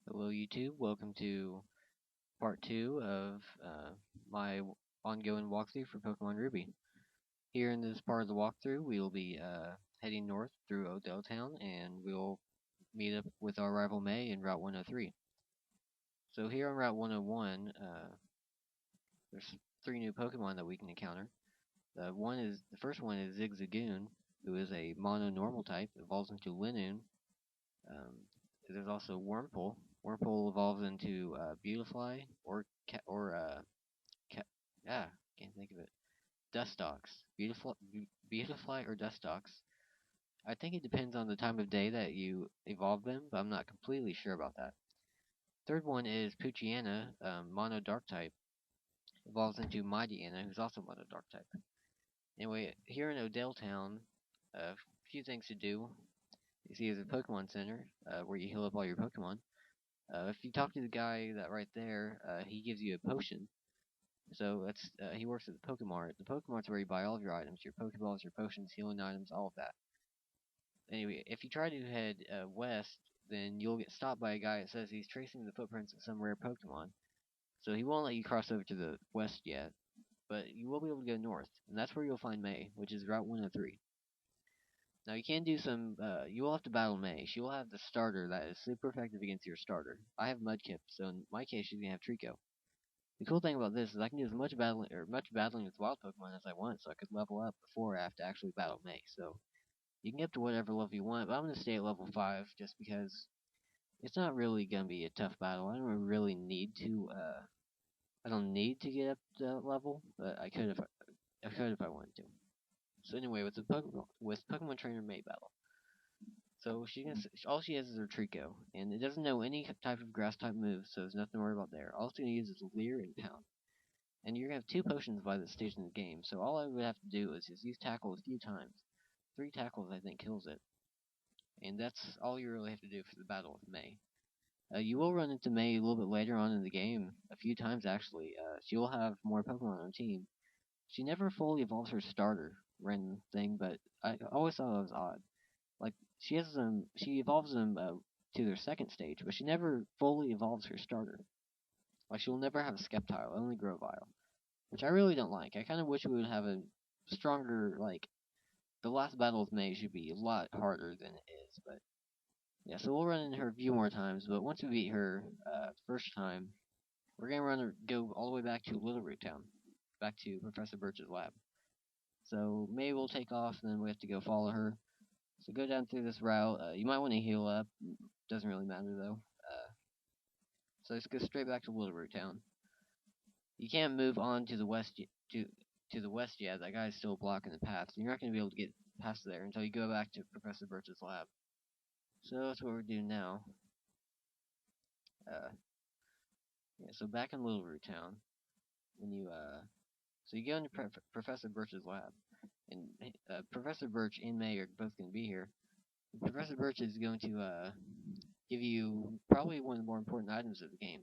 Hello YouTube, welcome to part 2 of my ongoing walkthrough for Pokemon Ruby. Here in this part of the walkthrough, we will be heading north through Odell Town, and we'll meet up with our rival May in Route 103. So here on Route 101, there's 3 new Pokemon that we can encounter. The first one is Zigzagoon, who is a mono normal type, evolves into Linoon. Um, there's also Wurmple. Wurmple evolves into Beautifly or ca- can't think of it. Dustox. Beautifly or Dustox. I think it depends on the time of day that you evolve them, but I'm not completely sure about that. Third one is Poochyena, Mono Dark type. Evolves into Mightyena, who's also Mono Dark type. Anyway, here in Odell Town, a few things to do. You see, there's a Pokemon Center where you heal up all your Pokemon. If you talk to the guy that right there, he gives you a potion. So that's he works at the Pokemart. The Pokemart's where you buy all of your items, your Pokeballs, your potions, healing items, all of that. Anyway, if you try to head west, then you'll get stopped by a guy that says he's tracing the footprints of some rare Pokemon. So he won't let you cross over to the west yet, but you will be able to go north, and that's where you'll find May, which is Route 103. Now you can do some. You will have to battle May. She will have the starter that is super effective against your starter. I have Mudkip, so in my case, she's gonna have Trico. The cool thing about this is I can do as much battling with wild Pokemon as I want, so I could level up before I have to actually battle May. So you can get up to whatever level you want, but I'm gonna stay at level 5 just because it's not really gonna be a tough battle. I don't really need to. I don't need to get up to that level, but I could if I wanted to. So anyway, with Pokemon Trainer May battle. So all she has is her Trico, and it doesn't know any type of grass type moves, so there's nothing to worry about there. All it's gonna use is Leer and Pound. And you're gonna have 2 potions by this stage in the game, so all I would have to do is just use Tackle a few times. 3 tackles I think kills it. And that's all you really have to do for the Battle of May. You will run into May a little bit later on in the game, a few times actually. She will have more Pokemon on her team. She never fully evolves her starter random thing, but I always thought that was odd. Like she evolves them to their second stage, but she never fully evolves her starter. Like she'll never have a Sceptile, only Grovyle, which I really don't like. I kind of wish we would have a stronger, like, the last battle with May should be a lot harder than it is, but yeah, so we'll run into her a few more times, but once we beat her, first time, we're gonna go all the way back to Little Root Town, back to Professor Birch's lab. So May will take off, and then we have to go follow her. So go down through this route. You might want to heal up. Doesn't really matter though. So let's go straight back to Little Root Town. You can't move on to the west yet. That guy's still blocking the path. So you're not going to be able to get past there until you go back to Professor Birch's lab. So that's what we're doing now. Uh, yeah. So back in Little Root Town, when you so you go into Professor Birch's lab, and Professor Birch and May are both going to be here. And Professor Birch is going to give you probably one of the more important items of the game,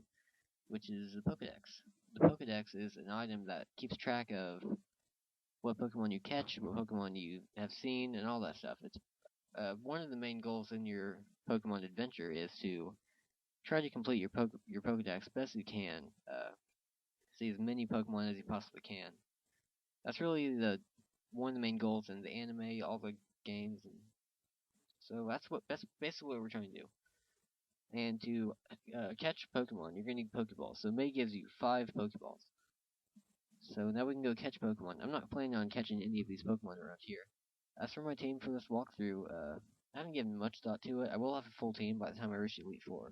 which is the Pokedex. The Pokedex is an item that keeps track of what Pokemon you catch, what Pokemon you have seen, and all that stuff. It's one of the main goals in your Pokemon adventure is to try to complete your Pokedex best you can. See as many Pokemon as you possibly can. That's really the one of the main goals in the anime, all the games, and so that's basically what we're trying to do. And to catch Pokemon, you're gonna need Pokeballs. So May gives you 5 Pokeballs. So now we can go catch Pokemon. I'm not planning on catching any of these Pokemon around here. As for my team for this walkthrough, I haven't given much thought to it. I will have a full team by the time I reach Elite Four.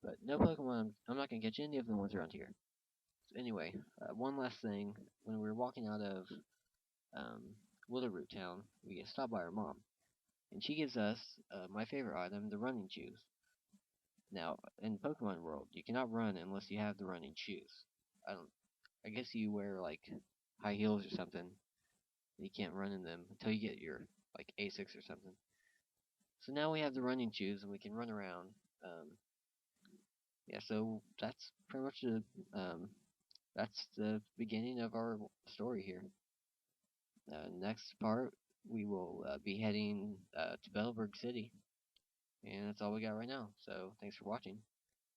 But no Pokemon, I'm not going to catch any of the ones around here. So anyway, one last thing. When we were walking out of um, Root Town, we get stopped by our mom. And she gives us my favorite item, the running shoes. Now, in Pokemon World, you cannot run unless you have the running shoes. I guess you wear like high heels or something. You can't run in them until you get your like A6 or something. So now we have the running shoes and we can run around. Yeah, so that's pretty much that's the beginning of our story here. Next part, we will be heading to Bellberg City, and that's all we got right now. So thanks for watching.